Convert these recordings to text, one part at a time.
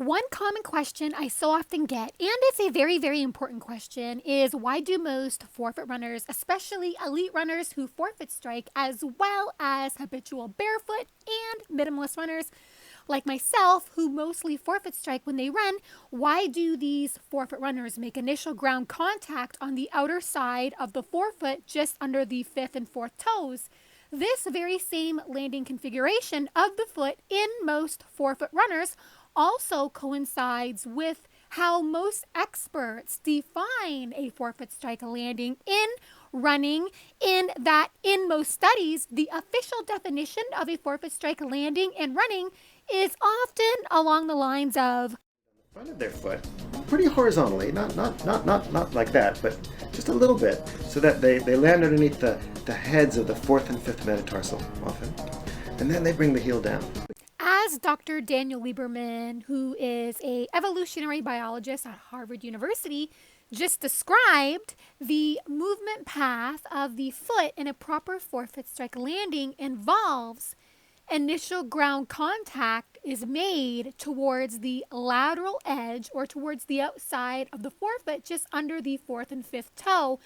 One common question I so often get, and it's a very, very important question, is why do most forefoot runners, especially elite runners who forefoot strike, as well as habitual barefoot and minimalist runners like myself, who mostly forefoot strike when they run, why do these forefoot runners make initial ground contact on the outer side of the forefoot just under the fifth and fourth toes? This very same landing configuration of the foot in most forefoot runners also coincides with how most experts define a forefoot strike landing in running, in that in most studies, the official definition of a forefoot strike landing in running is often along the lines of front of their foot pretty horizontally, not like that, but just a little bit, so that they land underneath the heads of the fourth and fifth metatarsal often, and then they bring the heel down. as Dr. Daniel Lieberman, who is a evolutionary biologist at Harvard University, just described, the movement path of the foot in a proper forefoot strike landing involves initial ground contact is made towards the lateral edge or towards the outside of the forefoot just under the fourth and fifth toe.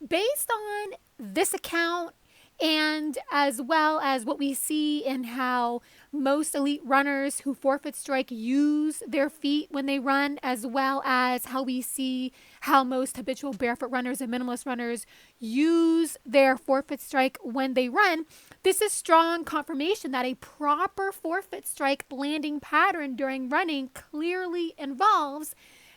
Based on this account, and as well as what we see in how most elite runners who forefoot strike use their feet when they run, as well as how we see how most habitual barefoot runners and minimalist runners use their forefoot strike when they run, this is strong confirmation that a proper forefoot strike landing pattern during running clearly involves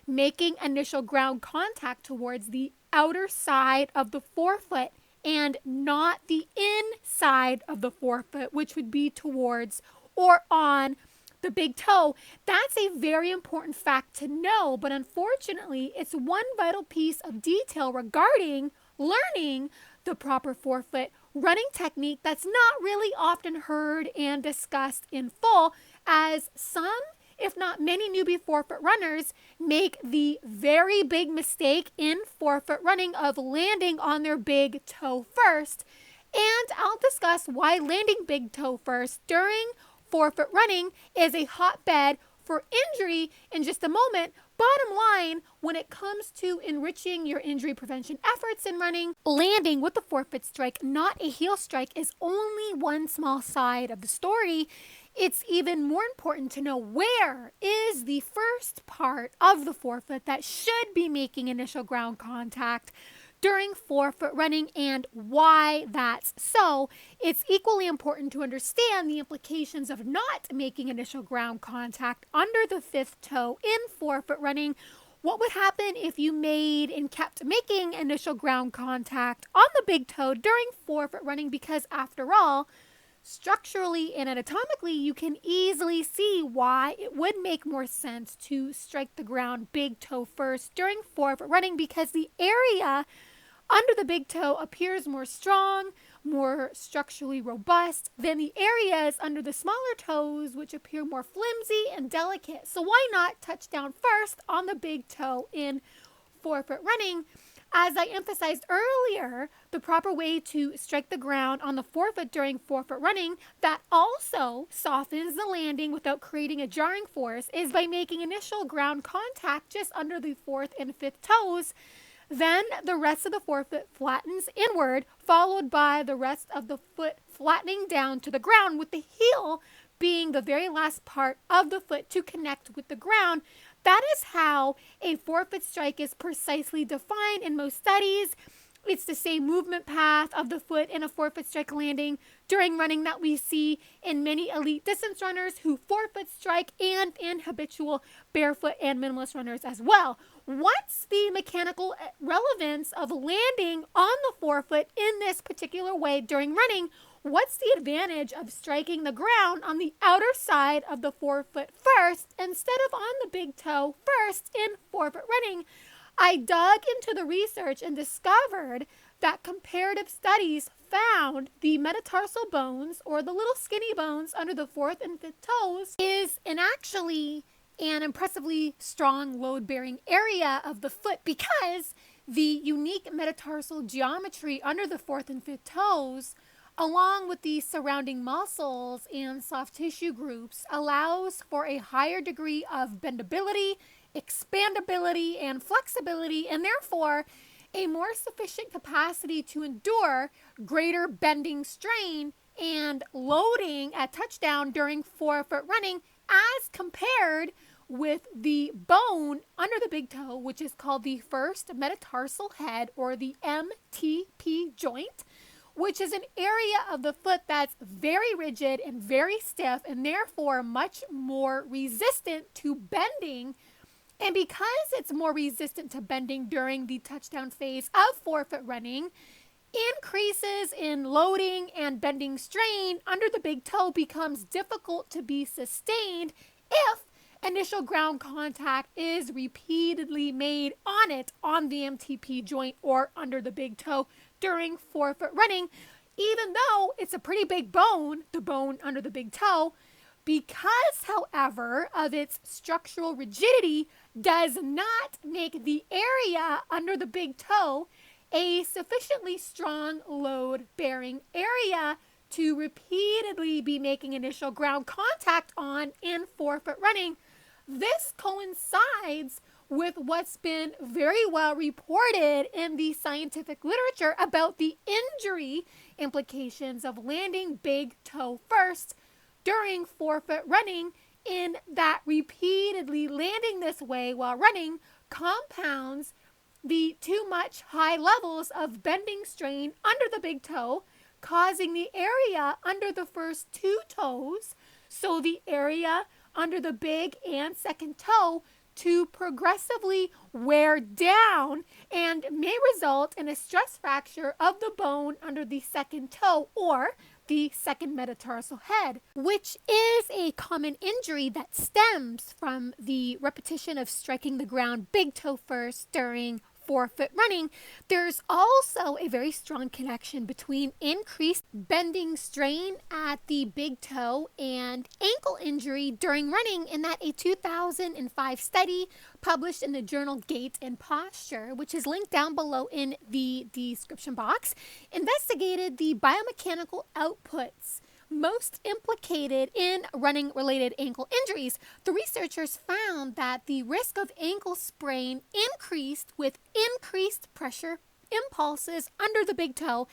making initial ground contact towards the outer side of the forefoot and not the inside of the forefoot, which would be towards or on the big toe. That's a very important fact to know, but unfortunately, it's one vital piece of detail regarding learning the proper forefoot running technique that's not really often heard and discussed in full, as some, if not many, newbie forefoot runners make the very big mistake in forefoot running of landing on their big toe first. And I'll discuss why landing big toe first during forefoot running is a hotbed for injury in just a moment. Bottom line, when it comes to enriching your injury prevention efforts in running, landing with the forefoot strike, not a heel strike, is only one small side of the story. It's even more important to know where is the first part of the forefoot that should be making initial ground contact during forefoot running and why that's so. It's equally important to understand the implications of not making initial ground contact under the fifth toe in forefoot running. What would happen if you made and kept making initial ground contact on the big toe during forefoot running? Because after all, structurally and anatomically, you can easily see why it would make more sense to strike the ground big toe first during forefoot running, because the area under the big toe appears more strong, more structurally robust than the areas under the smaller toes, which appear more flimsy and delicate. So why not touch down first on the big toe in forefoot running? As I emphasized earlier, the proper way to strike the ground on the forefoot during forefoot running that also softens the landing without creating a jarring force is by making initial ground contact just under the fourth and fifth toes. Then the rest of the forefoot flattens inward, followed by the rest of the foot flattening down to the ground, with the heel being the very last part of the foot to connect with the ground. That is how a forefoot strike is precisely defined in most studies. It's the same movement path of the foot in a forefoot strike landing during running that we see in many elite distance runners who forefoot strike, and in habitual barefoot and minimalist runners as well. What's the mechanical relevance of landing on the forefoot in this particular way during running? What's the advantage of striking the ground on the outer side of the forefoot first instead of on the big toe first in forefoot running? I dug into the research and discovered that comparative studies found the metatarsal bones, or the little skinny bones under the fourth and fifth toes, is actually an impressively strong load-bearing area of the foot, because the unique metatarsal geometry under the fourth and fifth toes along with the surrounding muscles and soft tissue groups, allows for a higher degree of bendability, expandability, and flexibility, and therefore a more sufficient capacity to endure greater bending strain and loading at touchdown during forefoot running as compared with the bone under the big toe, which is called the first metatarsal head or the MTP joint, which is an area of the foot that's very rigid and very stiff and therefore much more resistant to bending. And because it's more resistant to bending during the touchdown phase of forefoot running, increases in loading and bending strain under the big toe becomes difficult to be sustained if initial ground contact is repeatedly made on it on the MTP joint or under the big toe during forefoot running, even though it's a pretty big bone, the bone under the big toe. Because, however, of its structural rigidity does not make the area under the big toe a sufficiently strong load-bearing area to repeatedly be making initial ground contact on in forefoot running. This coincides with what's been very well reported in the scientific literature about the injury implications of landing big toe first during forefoot running, in that repeatedly landing this way while running compounds the too much high levels of bending strain under the big toe, causing the area under the first two toes, so the area under the big and second toe, to progressively wear down and may result in a stress fracture of the bone under the second toe or the second metatarsal head, which is a common injury that stems from the repetition of striking the ground big toe first during forefoot running. There's also a very strong connection between increased bending strain at the big toe and ankle injury during running, in that a 2005 study published in the journal Gait and Posture, which is linked down below in the description box, investigated the biomechanical outputs most implicated in running-related ankle injuries. The researchers found that the risk of ankle sprain increased with increased pressure impulses under the big toe,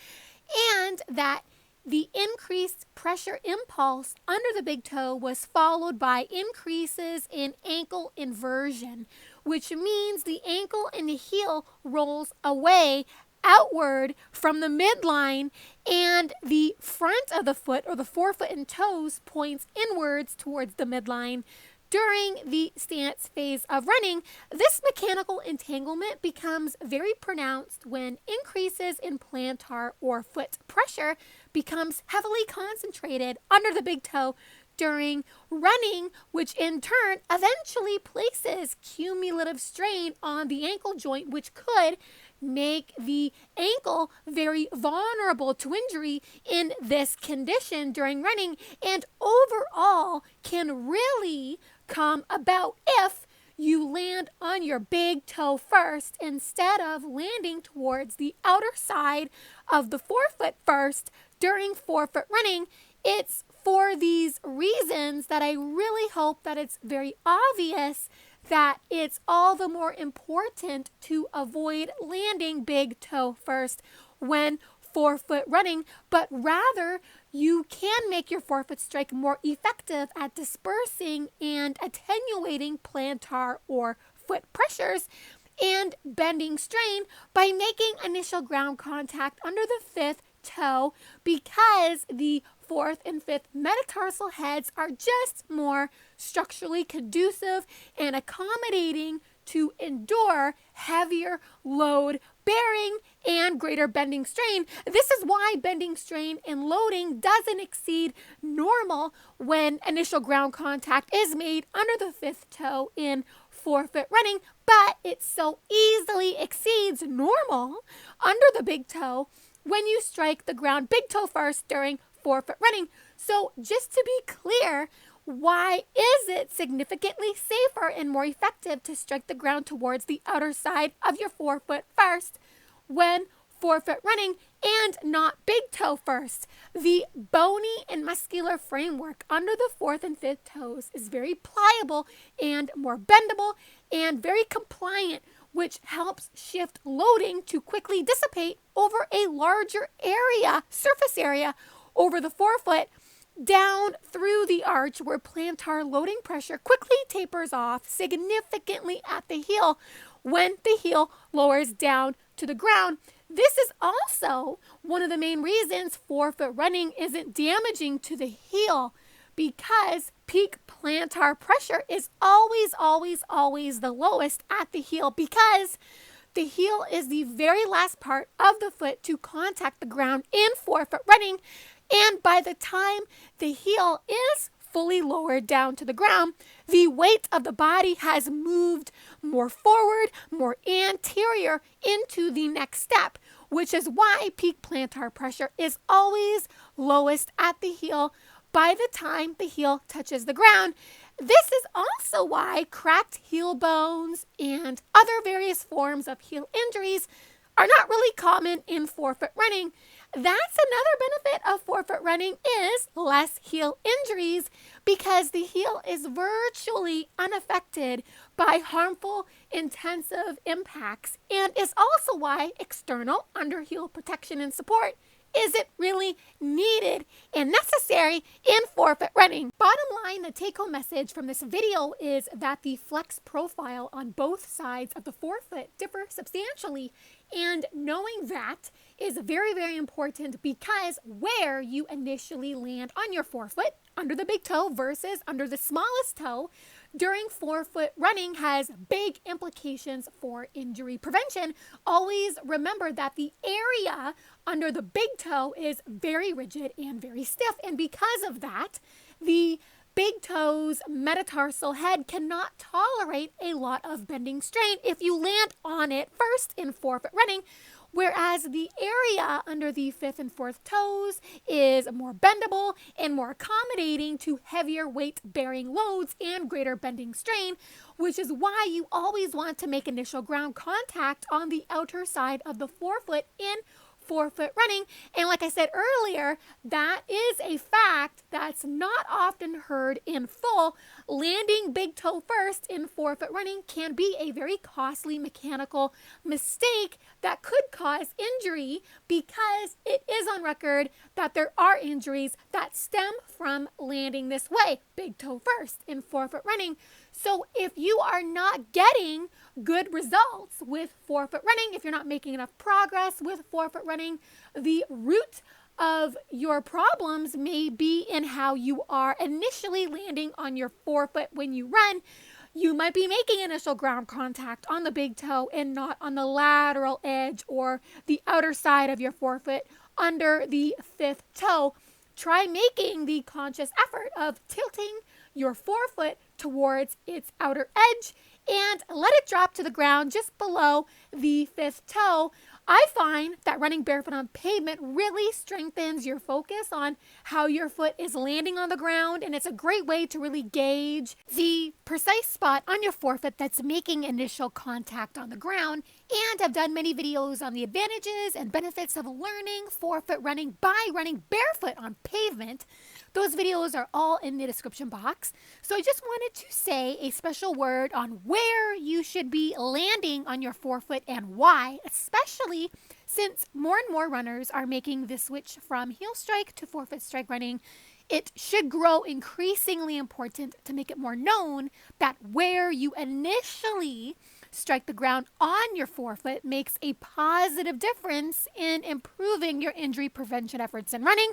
and that the increased pressure impulse under the big toe was followed by increases in ankle inversion, which means the ankle and the heel rolls away outward from the midline, and the front of the foot, or the forefoot and toes, points inwards towards the midline. During the stance phase of running, this mechanical entanglement becomes very pronounced when increases in plantar or foot pressure becomes heavily concentrated under the big toe during running, which in turn eventually places cumulative strain on the ankle joint, which could make the ankle very vulnerable to injury in this condition during running, and overall can really come about if you land on your big toe first instead of landing towards the outer side of the forefoot first during forefoot running. It's for these reasons that I really hope that it's very obvious that it's all the more important to avoid landing big toe first when forefoot running, but rather you can make your forefoot strike more effective at dispersing and attenuating plantar or foot pressures and bending strain by making initial ground contact under the fifth toe, because the fourth and fifth metatarsal heads are just more structurally conducive and accommodating to endure heavier load bearing and greater bending strain. This is why bending strain and loading doesn't exceed normal when initial ground contact is made under the fifth toe in forefoot running, but it so easily exceeds normal under the big toe when you strike the ground big toe first during forefoot running. So just to be clear, why is it significantly safer and more effective to strike the ground towards the outer side of your forefoot first when forefoot running and not big toe first. The bony and muscular framework under the fourth and fifth toes is very pliable and more bendable and very compliant, which helps shift loading to quickly dissipate over a larger surface area over the forefoot, down through the arch where plantar loading pressure quickly tapers off significantly at the heel when the heel lowers down to the ground. This is also one of the main reasons forefoot running isn't damaging to the heel, because peak plantar pressure is always, always, always the lowest at the heel, because the heel is the very last part of the foot to contact the ground in forefoot running. And by the time the heel is fully lowered down to the ground, the weight of the body has moved more forward, more anterior into the next step, which is why peak plantar pressure is always lowest at the heel by the time the heel touches the ground. This is also why cracked heel bones and other various forms of heel injuries are not really common in forefoot running. That's another benefit of forefoot running, is less heel injuries, because the heel is virtually unaffected by harmful intensive impacts, and is also why external underheel protection and support isn't really needed and necessary in forefoot running. Bottom line, the take-home message from this video is that the flex profile on both sides of the forefoot differ substantially, and knowing that is very, very important, because where you initially land on your forefoot, under the big toe versus under the smallest toe, during forefoot running has big implications for injury prevention. Always remember that the area under the big toe is very rigid and very stiff, and because of that, the big toe's metatarsal head cannot tolerate a lot of bending strain if you land on it first in forefoot running, whereas the area under the fifth and fourth toes is more bendable and more accommodating to heavier weight-bearing loads and greater bending strain, which is why you always want to make initial ground contact on the outer side of the forefoot in forefoot running. And like I said earlier, that is a fact that's not often heard in full. Landing big toe first in forefoot running can be a very costly mechanical mistake that could cause injury, because it is on record that there are injuries that stem from landing this way, big toe first in forefoot running. So if you are not getting good results with forefoot running, if you're not making enough progress with forefoot running, the root of your problems may be in how you are initially landing on your forefoot when you run. You might be making initial ground contact on the big toe and not on the lateral edge or the outer side of your forefoot under the fifth toe. Try making the conscious effort of tilting your forefoot towards its outer edge and let it drop to the ground just below the fifth toe. I find that running barefoot on pavement really strengthens your focus on how your foot is landing on the ground, and it's a great way to really gauge the precise spot on your forefoot that's making initial contact on the ground. And I've done many videos on the advantages and benefits of learning forefoot running by running barefoot on pavement. Those videos are all in the description box. So I just wanted to say a special word on where you should be landing on your forefoot and why, especially since more and more runners are making the switch from heel strike to forefoot strike running. It should grow increasingly important to make it more known that where you initially strike the ground on your forefoot makes a positive difference in improving your injury prevention efforts in running,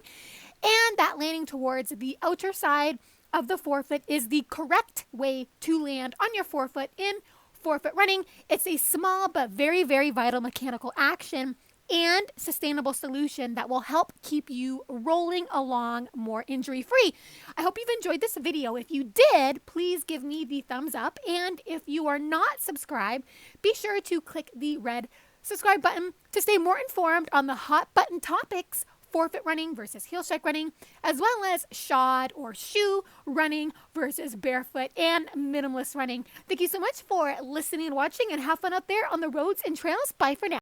and that landing towards the outer side of the forefoot is the correct way to land on your forefoot in forefoot running. It's a small but very, very vital mechanical action and sustainable solution that will help keep you rolling along more injury-free. I hope you've enjoyed this video. If you did, please give me the thumbs up. And if you are not subscribed, be sure to click the red subscribe button to stay more informed on the hot button topics: forefoot running versus heel strike running, as well as shod or shoe running versus barefoot and minimalist running. Thank you so much for listening and watching, and have fun out there on the roads and trails. Bye for now.